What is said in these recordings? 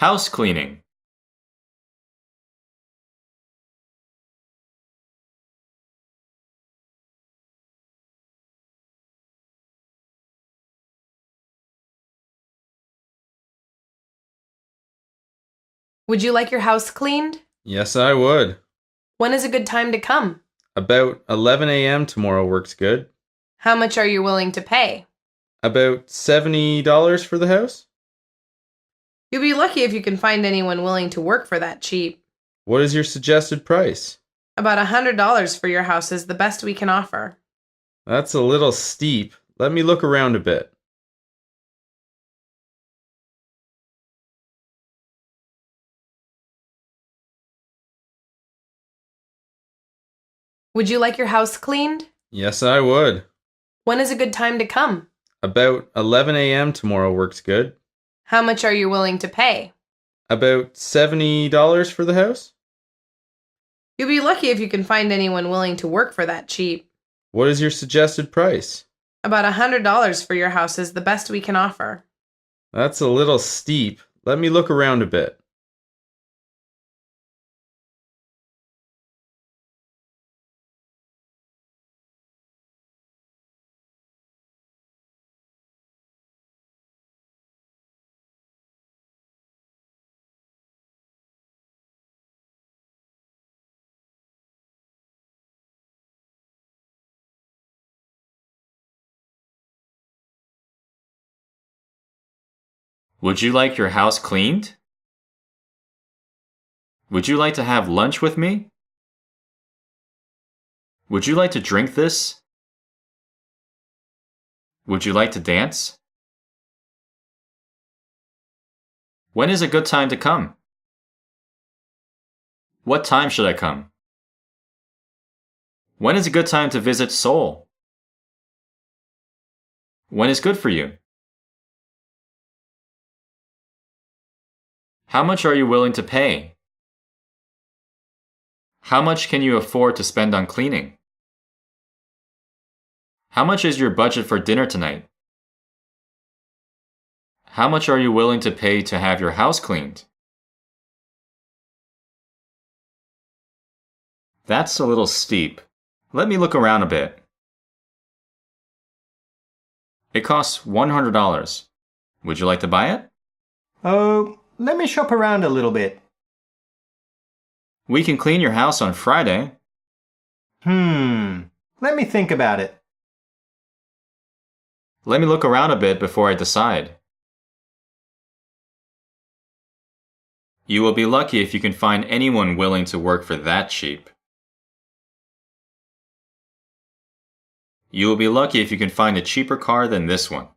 House cleaning. Would you like your house cleaned? Yes, I would. When is a good time to come? About 11 a.m. tomorrow works good. How much are you willing to pay? About $70 for the house? You'll be lucky if you can find anyone willing to work for that cheap. What is your suggested price? About $100 for your house is the best we can offer. That's a little steep. Let me look around a bit. Would you like your house cleaned? Yes, I would. When is a good time to come? About 11 a.m. tomorrow works good. How much are you willing to pay? About $70 for the house? You'll be lucky if you can find anyone willing to work for that cheap. What is your suggested price? About $100 for your house is the best we can offer. That's a little steep. Let me look around a bit. Would you like your house cleaned? Would you like to have lunch with me? Would you like to drink this? Would you like to dance? When is a good time to come? What time should I come? When is a good time to visit Seoul? When is good for you? How much are you willing to pay? How much can you afford to spend on cleaning? How much is your budget for dinner tonight? How much are you willing to pay to have your house cleaned? That's a little steep. Let me look around a bit. It costs $100. Would you like to buy it? Oh, let me shop around a little bit. We can clean your house on Friday. Let me think about it. Let me look around a bit before I decide. You will be lucky if you can find anyone willing to work for that cheap. You will be lucky if you can find a cheaper car than this one.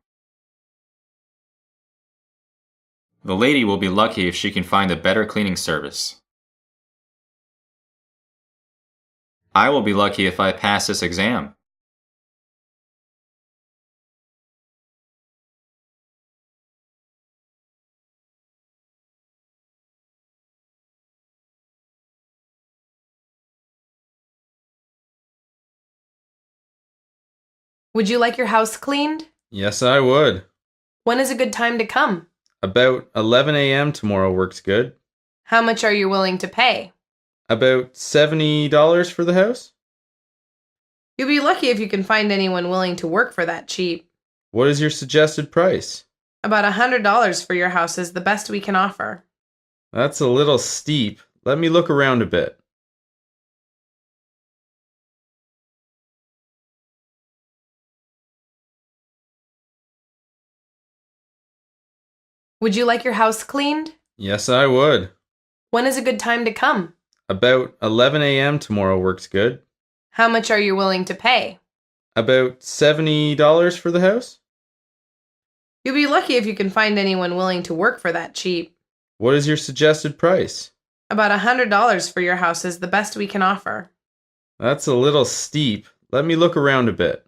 The lady will be lucky if she can find a better cleaning service. I will be lucky if I pass this exam. Would you like your house cleaned? Yes, I would. When is a good time to come? About 11 a.m. tomorrow works good. How much are you willing to pay? About $70 for the house? You'll be lucky if you can find anyone willing to work for that cheap. What is your suggested price? About $100 for your house is the best we can offer. That's a little steep. Let me look around a bit. Would you like your house cleaned? Yes, I would. When is a good time to come? About 11 a.m. tomorrow works good. How much are you willing to pay? About $70 for the house? You'll be lucky if you can find anyone willing to work for that cheap. What is your suggested price? About $100 for your house is the best we can offer. That's a little steep. Let me look around a bit.